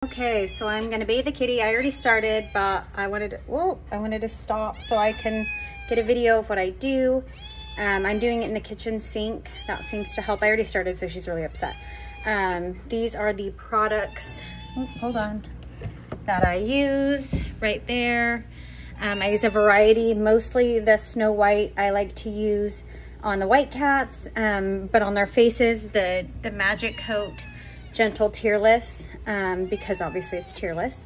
Okay, so I'm gonna bathe the kitty. I already started, but I wanted to stop so I can get a video of what I do. I'm doing it in the kitchen sink. That seems to help. I already started, so she's really upset. These are the products, hold on, that I use right there. I use a variety, mostly the Snow White I like to use on the white cats, but on their faces, the Magic Coat Gentle Tearless, because obviously it's tearless.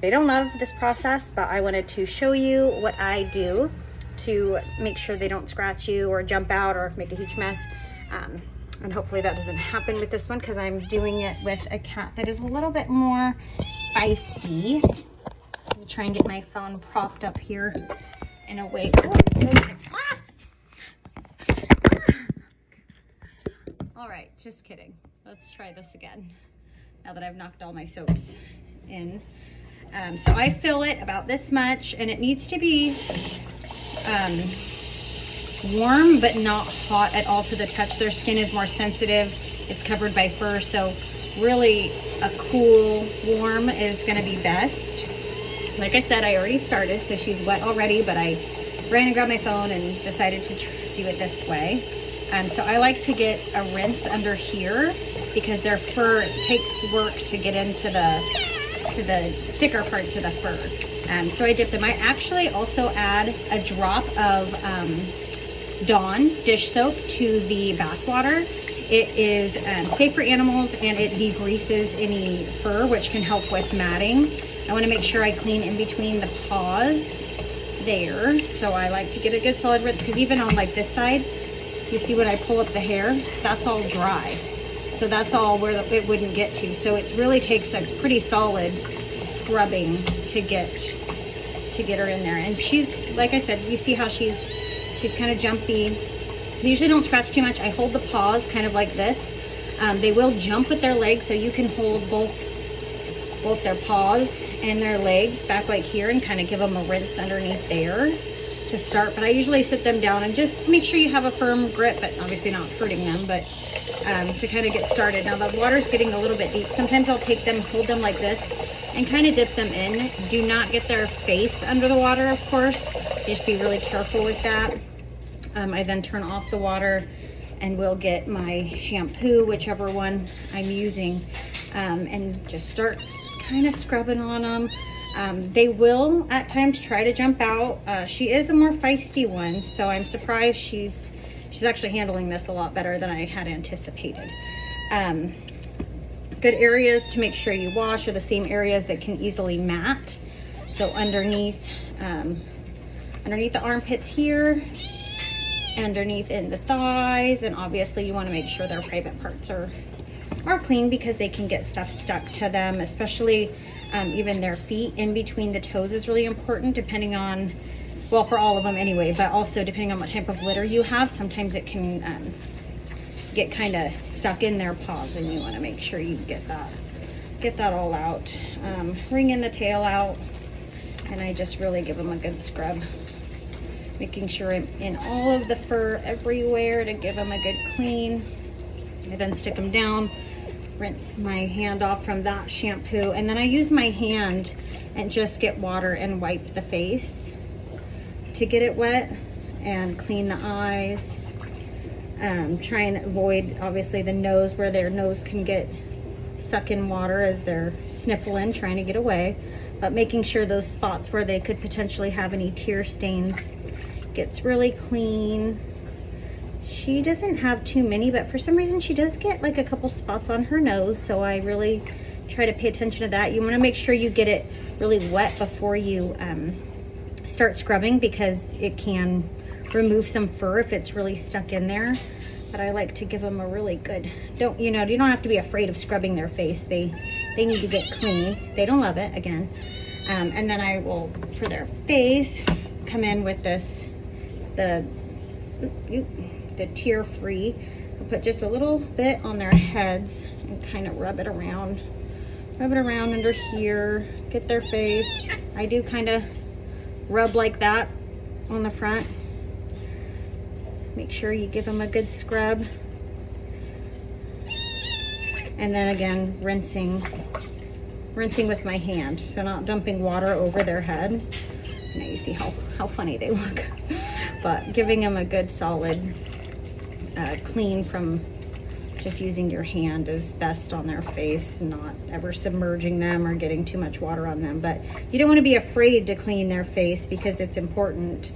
They don't love this process, but I wanted to show you what I do to make sure they don't scratch you or jump out or make a huge mess. And hopefully that doesn't happen with this one, because I'm doing it with a cat that is a little bit more feisty. Let me try and get my phone propped up here in a way. All right, just kidding. Let's try this again, now that I've knocked all my soaps in. So I fill it about this much, and it needs to be warm, but not hot at all to the touch. Their skin is more sensitive. It's covered by fur, so really a cool, warm is gonna be best. Like I said, I already started, so she's wet already, but I ran and grabbed my phone and decided to do it this way. So I like to get a rinse under here, because their fur, it takes work to get into the thicker parts of the fur. So I dip them. I actually also add a drop of Dawn dish soap to the bath water. It is safe for animals, and it degreases any fur, which can help with matting. I want to make sure I clean in between the paws there. So I like to get a good solid rinse, because even on like this side, you see when I pull up the hair, that's all dry. So that's all where it wouldn't get to. So it really takes a pretty solid scrubbing to get her in there. And she's, like I said, you see how she's kind of jumpy. They usually don't scratch too much. I hold the paws kind of like this. They will jump with their legs, so you can hold both their paws and their legs back like here and kind of give them a rinse underneath there to start. But I usually sit them down and just make sure you have a firm grip, but obviously not hurting them, but to kind of get started. Now the water's getting a little bit deep. Sometimes I'll take them, hold them like this, and kind of dip them in. Do not get their face under the water, of course. Just be really careful with that. I then turn off the water and will get my shampoo, whichever one I'm using, and just start kind of scrubbing on them. They will at times try to jump out. She is a more feisty one, so I'm surprised she's actually handling this a lot better than I had anticipated. Good areas to make sure you wash are the same areas that can easily mat. So underneath the armpits here, underneath in the thighs, and obviously you want to make sure their private parts are clean, because they can get stuff stuck to them, especially even their feet. In between the toes is really important, depending on, well, for all of them anyway, but also depending on what type of litter you have. Sometimes it can get kind of stuck in their paws, and you want to make sure you get that all out. Wringing the tail out, and I just really give them a good scrub, making sure I'm in all of the fur everywhere to give them a good clean. I then stick them down, rinse my hand off from that shampoo, and then I use my hand and just get water and wipe the face to get it wet and clean the eyes. Try and avoid, obviously, the nose, where their nose can get stuck in water as they're sniffling, trying to get away, but making sure those spots where they could potentially have any tear stains gets really clean. She doesn't have too many, but for some reason she does get like a couple spots on her nose, so I really try to pay attention to that. You want to make sure you get it really wet before you start scrubbing, because it can remove some fur if it's really stuck in there. But I like to give them a really good, you don't have to be afraid of scrubbing their face. They need to get clean. They don't love it, again. And then I will, for their face, come in with this, the tear free. I'll put just a little bit on their heads and kind of rub it around under here, get their face. I do kind of rub like that on the front. Make sure you give them a good scrub. And then again, rinsing rinsing with my hand, so not dumping water over their head. Now you see how funny they look. But giving them a good solid clean from just using your hand is best on their face, not ever submerging them or getting too much water on them. But you don't want to be afraid to clean their face because it's important.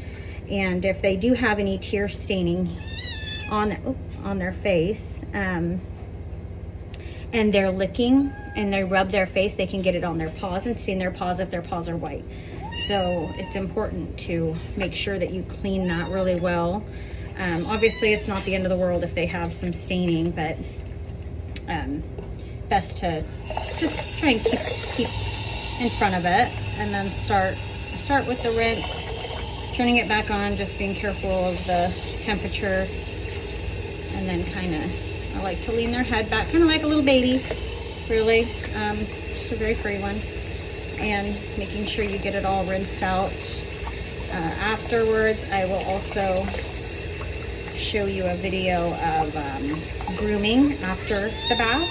And if they do have any tear staining on their face, and they're licking and they rub their face, they can get it on their paws and stain their paws if their paws are white. So it's important to make sure that you clean that really well. Obviously it's not the end of the world if they have some staining, but best to just try and keep in front of it, and then start with the rinse, turning it back on, just being careful of the temperature, and then I like to lean their head back, kind of like a little baby, really, just a very free one, and making sure you get it all rinsed out. Afterwards, I will also show you a video of grooming after the bath,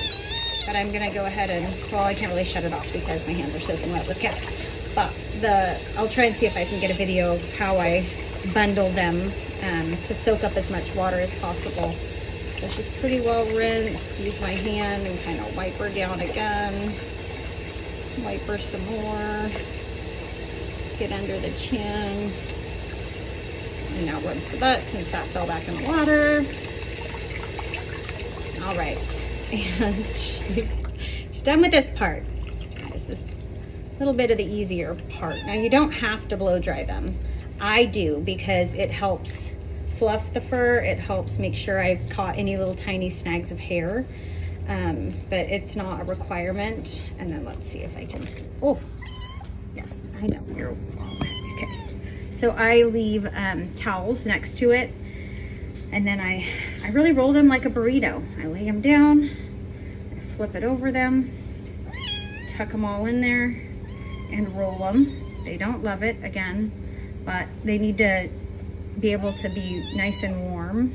but I'm gonna go ahead and, well, I can't really shut it off because my hands are soaking wet with cat, but I'll try and see if I can get a video of how I bundle them to soak up as much water as possible. So she's pretty well rinsed. Use my hand and kind of wipe her down again. Wipe her some more. Get under the chin. And now rinse the butt since that fell back in the water. All right, and she's done with this part. This is a little bit of the easier part. Now you don't have to blow dry them. I do because it helps fluff the fur. It helps make sure I've caught any little tiny snags of hair, but it's not a requirement. And then let's see if I can, oh, yes, I know, you're, okay. So I leave towels next to it, and then I really roll them like a burrito. I lay them down, I flip it over them, tuck them all in there, and roll them. They don't love it, again, but they need to be able to be nice and warm.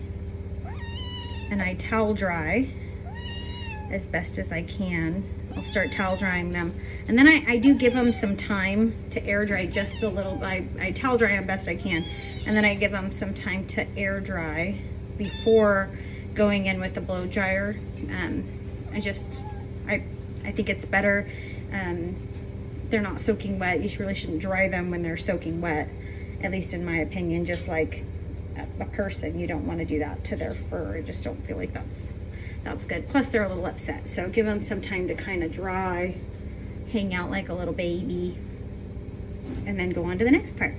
And I towel dry as best as I can. I'll start towel drying them. And then I do give them some time to air dry just a little. I towel dry them best I can. And then I give them some time to air dry before going in with the blow dryer. I think it's better. They're not soaking wet. You really shouldn't dry them when they're soaking wet, at least in my opinion. Just like a person, you don't want to do that to their fur. I just don't feel like that's good. Plus they're a little upset, so give them some time to kind of dry, hang out like a little baby, and then go on to the next part.